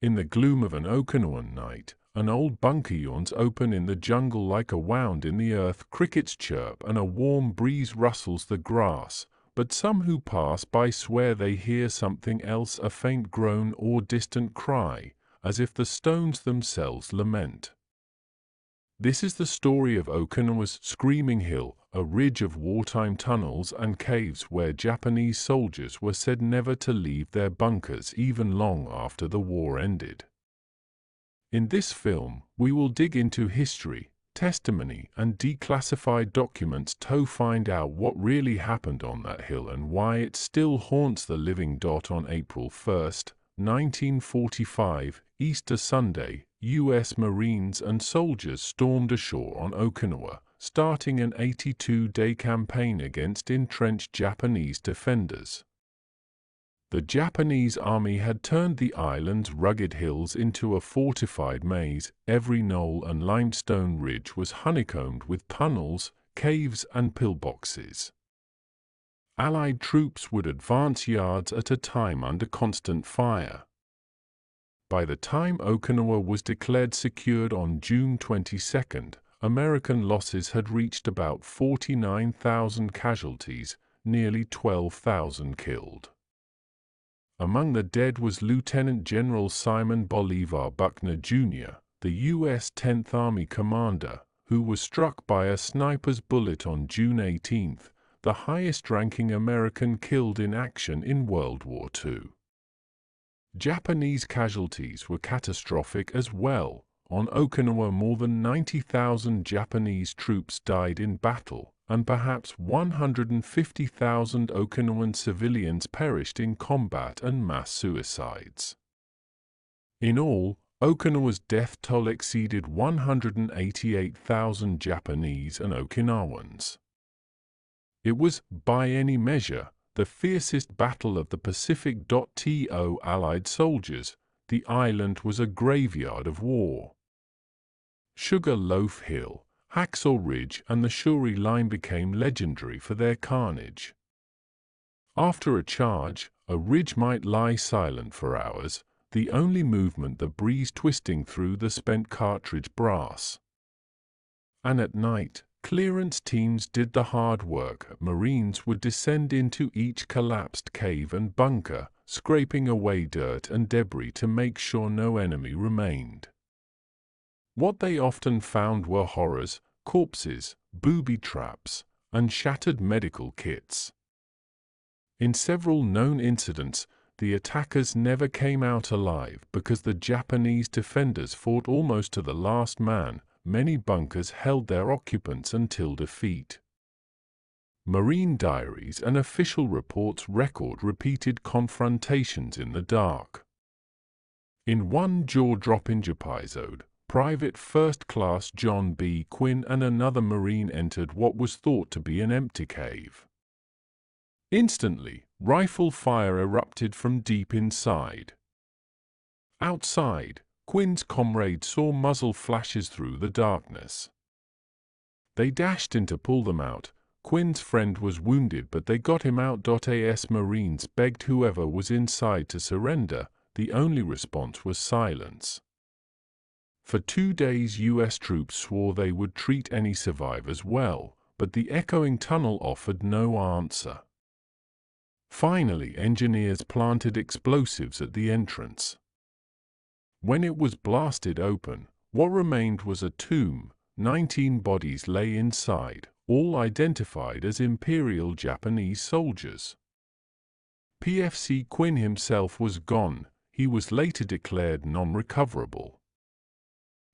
In the gloom of an Okinawan night, an old bunker yawns open in the jungle like a wound in the earth. Crickets chirp and a warm breeze rustles the grass, but some who pass by swear they hear something else, a faint groan or distant cry, as if the stones themselves lament. This is the story of Okinawa's Screaming Hill, a ridge of wartime tunnels and caves where Japanese soldiers were said never to leave their bunkers even long after the war ended. In this film, we will dig into history, testimony, and declassified documents to find out what really happened on that hill and why it still haunts the living. On April 1, 1945, Easter Sunday, U.S. Marines and soldiers stormed ashore on Okinawa, starting an 82-day campaign against entrenched Japanese defenders. The Japanese army had turned the island's rugged hills into a fortified maze. Every knoll and limestone ridge was honeycombed with tunnels, caves, and pillboxes. Allied troops would advance yards at a time under constant fire. By the time Okinawa was declared secured on June 22, American losses had reached about 49,000 casualties, nearly 12,000 killed. Among the dead was Lieutenant General Simon Bolivar Buckner, Jr., the U.S. 10th Army commander, who was struck by a sniper's bullet on June 18, the highest-ranking American killed in action in World War II. Japanese casualties were catastrophic as well. On Okinawa, more than 90,000 Japanese troops died in battle, and perhaps 150,000 Okinawan civilians perished in combat and mass suicides. In all, Okinawa's death toll exceeded 188,000 Japanese and Okinawans. It was, by any measure, the fiercest battle of the Pacific. To Allied soldiers, the island was a graveyard of war. Sugar Loaf Hill, Hacksaw Ridge, and the Shuri Line became legendary for their carnage. After a charge, a ridge might lie silent for hours, the only movement the breeze twisting through the spent cartridge brass. And at night, clearance teams did the hard work. Marines would descend into each collapsed cave and bunker, scraping away dirt and debris to make sure no enemy remained. What they often found were horrors, corpses, booby traps, and shattered medical kits. In several known incidents, the attackers never came out alive because the Japanese defenders fought almost to the last man. Many bunkers held their occupants until defeat. Marine diaries and official reports record repeated confrontations in the dark. In one jaw-dropping episode, Private First Class John B. Quinn and another Marine entered what was thought to be an empty cave. Instantly, rifle fire erupted from deep inside. Outside, Quinn's comrades saw muzzle flashes through the darkness. They dashed in to pull them out. Quinn's friend was wounded, but they got him out. As Marines begged whoever was inside to surrender, the only response was silence. For 2 days, U.S. troops swore they would treat any survivors well, but the echoing tunnel offered no answer. Finally, engineers planted explosives at the entrance. When it was blasted open, what remained was a tomb. 19 bodies lay inside, all identified as Imperial Japanese soldiers. PFC Quinn himself was gone. He was later declared non-recoverable.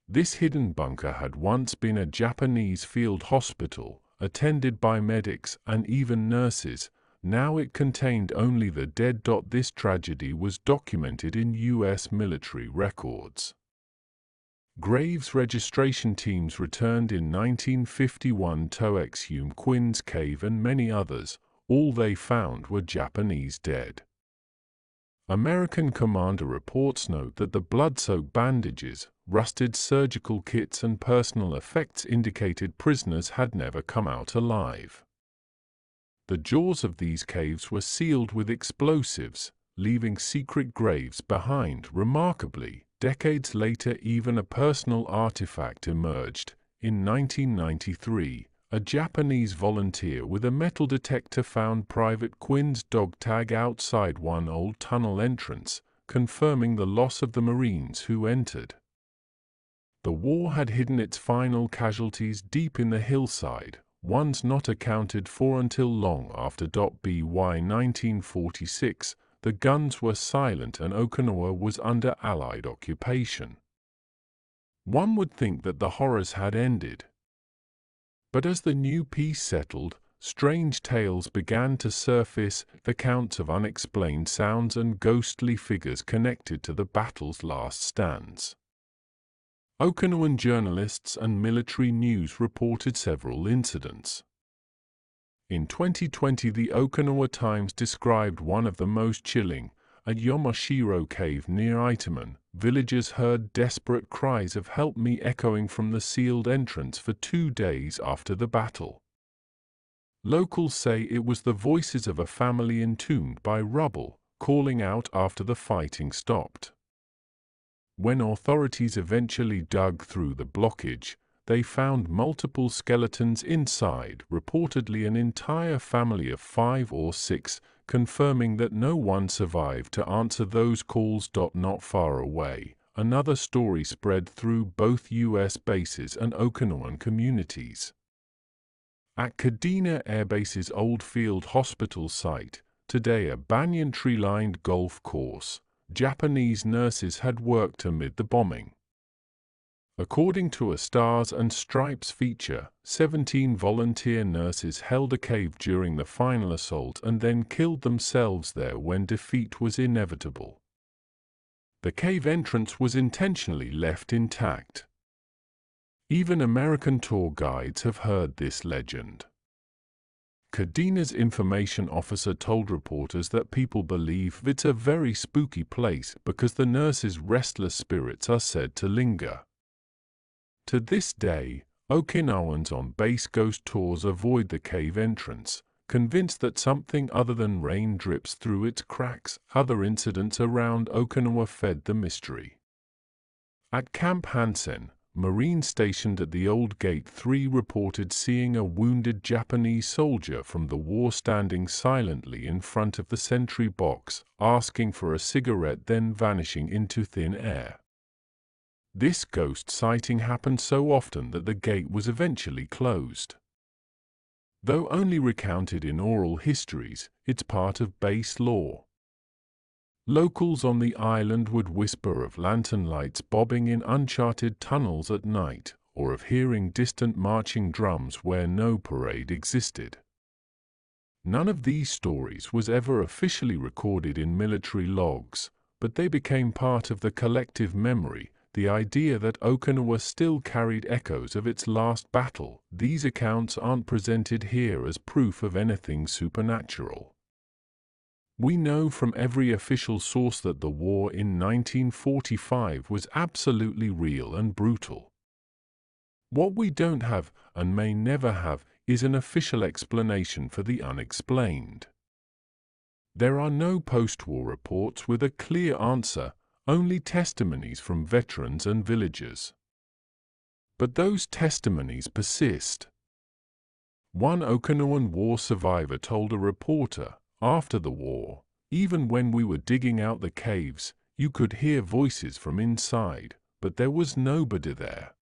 This hidden bunker had once been a Japanese field hospital, attended by medics and even nurses. Now it contained only the dead. This tragedy was documented in U.S. military records. Graves registration teams returned in 1951 to exhume Quinn's cave and many others. All they found were Japanese dead. American commander reports note that the blood-soaked bandages, rusted surgical kits, and personal effects indicated prisoners had never come out alive. The jaws of these caves were sealed with explosives, leaving secret graves behind. Remarkably, decades later, even a personal artifact emerged. In 1993, a Japanese volunteer with a metal detector found Private Quinn's dog tag outside one old tunnel entrance, confirming the loss of the Marines who entered. The war had hidden its final casualties deep in the hillside, ones not accounted for until long after. By 1946, the guns were silent and Okinawa was under Allied occupation. One would think that the horrors had ended. But as the new peace settled, strange tales began to surface, accounts of unexplained sounds and ghostly figures connected to the battle's last stands. Okinawan journalists and military news reported several incidents. In 2020, the Okinawa Times described one of the most chilling. At Yomashiro Cave near Itaman, villagers heard desperate cries of "help me" echoing from the sealed entrance for 2 days after the battle. Locals say it was the voices of a family entombed by rubble, calling out after the fighting stopped. When authorities eventually dug through the blockage, they found multiple skeletons inside, reportedly an entire family of 5 or 6, confirming that no one survived to answer those calls. Not far away, another story spread through both U.S. bases and Okinawan communities. At Kadena Air Base's old field hospital site, today a banyan tree-lined golf course, Japanese nurses had worked amid the bombing. According to a Stars and Stripes feature, 17 volunteer nurses held a cave during the final assault and then killed themselves there when defeat was inevitable. The cave entrance was intentionally left intact. Even American tour guides have heard this legend. Kadena's information officer told reporters that people believe it's a very spooky place because the nurses' restless spirits are said to linger. To this day, Okinawans on base ghost tours avoid the cave entrance, convinced that something other than rain drips through its cracks. Other incidents around Okinawa fed the mystery. At Camp Hansen, Marines stationed at the old Gate 3 reported seeing a wounded Japanese soldier from the war standing silently in front of the sentry box, asking for a cigarette, then vanishing into thin air. This ghost sighting happened so often that the gate was eventually closed. Though only recounted in oral histories, it's part of base lore. Locals on the island would whisper of lantern lights bobbing in uncharted tunnels at night, or of hearing distant marching drums where no parade existed. None of these stories was ever officially recorded in military logs, but they became part of the collective memory, the idea that Okinawa still carried echoes of its last battle. These accounts aren't presented here as proof of anything supernatural. We know from every official source that the war in 1945 was absolutely real and brutal. What we don't have, and may never have, is an official explanation for the unexplained. There are no post-war reports with a clear answer, only testimonies from veterans and villagers. But those testimonies persist. One Okinawan war survivor told a reporter, "After the war, even when we were digging out the caves, you could hear voices from inside, but there was nobody there."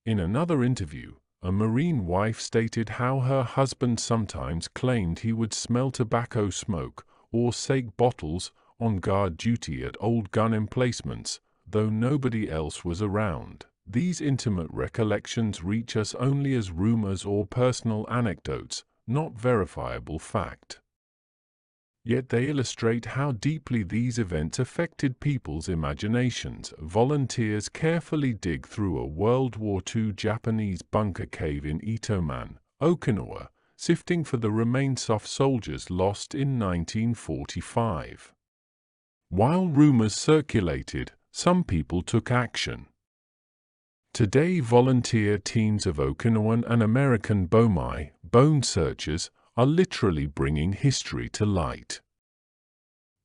In another interview, a Marine wife stated how her husband sometimes claimed he would smell tobacco smoke or sake bottles on guard duty at old gun emplacements, though nobody else was around. These intimate recollections reach us only as rumors or personal anecdotes, not verifiable fact. Yet they illustrate how deeply these events affected people's imaginations. Volunteers carefully dig through a World War II Japanese bunker cave in Itoman, Okinawa, sifting for the remains of soldiers lost in 1945. While rumors circulated, some people took action. Today, volunteer teams of Okinawan and American Bomai, bone searchers, are literally bringing history to light.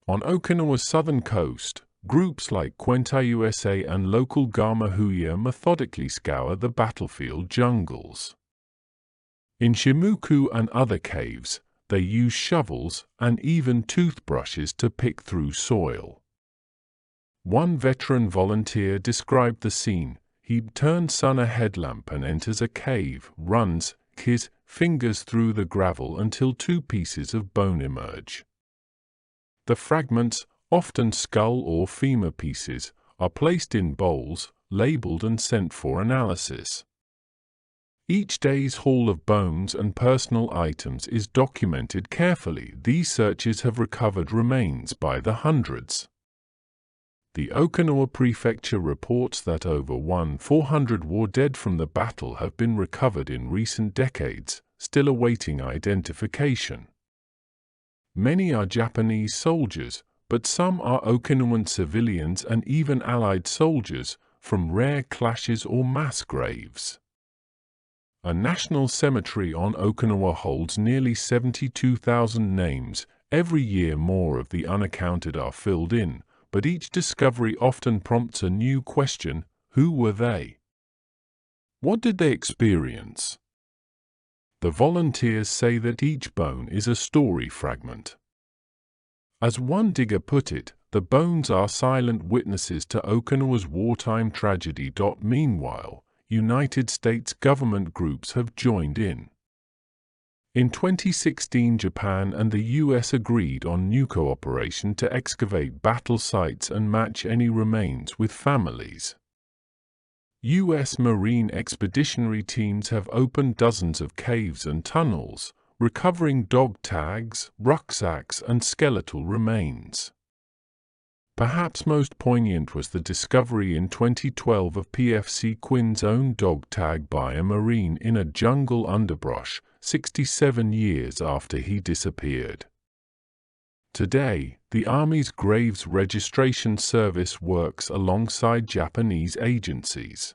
On Okinawa's southern coast, groups like Quenta USA and local Gamahuya methodically scour the battlefield jungles. In Shimuku and other caves, they use shovels and even toothbrushes to pick through soil. One veteran volunteer described the scene. He turns on a headlamp and enters a cave, runs his fingers through the gravel until two pieces of bone emerge. The fragments, often skull or femur pieces, are placed in bowls, labeled and sent for analysis. Each day's haul of bones and personal items is documented carefully. These searches have recovered remains by the hundreds. The Okinawa Prefecture reports that over 1,400 war dead from the battle have been recovered in recent decades, still awaiting identification. Many are Japanese soldiers, but some are Okinawan civilians and even Allied soldiers, from rare clashes or mass graves. A national cemetery on Okinawa holds nearly 72,000 names. Every year more of the unaccounted are filled in, but each discovery often prompts a new question: who were they? What did they experience? The volunteers say that each bone is a story fragment. As one digger put it, the bones are silent witnesses to Okinawa's wartime tragedy. Meanwhile, United States government groups have joined in. In 2016, Japan and the US agreed on new cooperation to excavate battle sites and match any remains with families. US Marine expeditionary teams have opened dozens of caves and tunnels, recovering dog tags, rucksacks, and skeletal remains. Perhaps most poignant was the discovery in 2012 of PFC Quinn's own dog tag by a Marine in a jungle underbrush, 67 years after he disappeared. Today, the Army's Graves Registration Service works alongside Japanese agencies.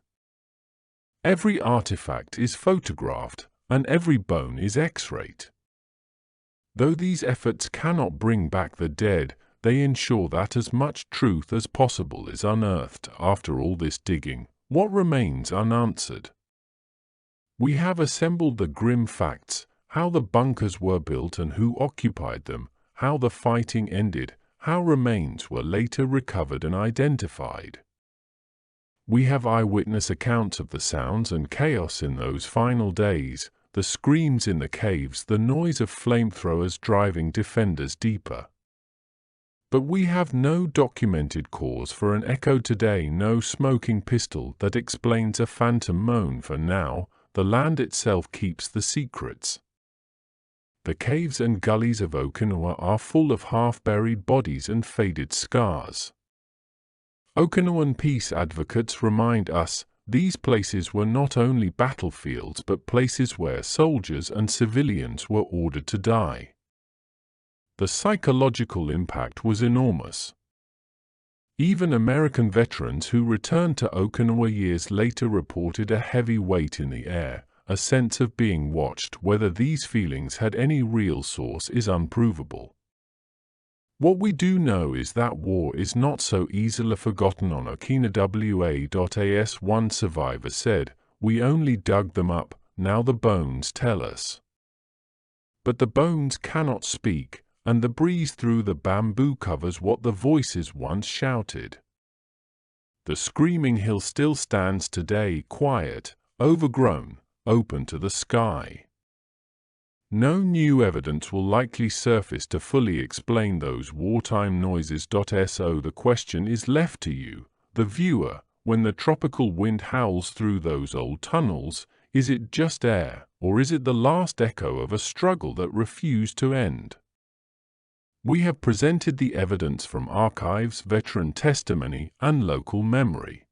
Every artifact is photographed, and every bone is X-rayed. Though these efforts cannot bring back the dead, they ensure that as much truth as possible is unearthed. After all this digging, what remains unanswered? We have assembled the grim facts: how the bunkers were built and who occupied them, how the fighting ended, how remains were later recovered and identified. We have eyewitness accounts of the sounds and chaos in those final days, the screams in the caves, the noise of flamethrowers driving defenders deeper. But we have no documented cause for an echo today, no smoking pistol that explains a phantom moan. For now, the land itself keeps the secrets. The caves and gullies of Okinawa are full of half-buried bodies and faded scars. Okinawan peace advocates remind us these places were not only battlefields but places where soldiers and civilians were ordered to die. The psychological impact was enormous. Even American veterans who returned to Okinawa years later reported a heavy weight in the air, a sense of being watched. Whether these feelings had any real source is unprovable. What we do know is that war is not so easily forgotten on Okinawa. One survivor said, "We only dug them up, now the bones tell us." But the bones cannot speak, and the breeze through the bamboo covers what the voices once shouted. The screaming hill still stands today, quiet, overgrown, open to the sky. No new evidence will likely surface to fully explain those wartime noises. So the question is left to you, the viewer: when the tropical wind howls through those old tunnels, is it just air, or is it the last echo of a struggle that refused to end? We have presented the evidence from archives, veteran testimony, and local memory.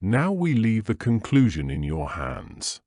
Now we leave the conclusion in your hands.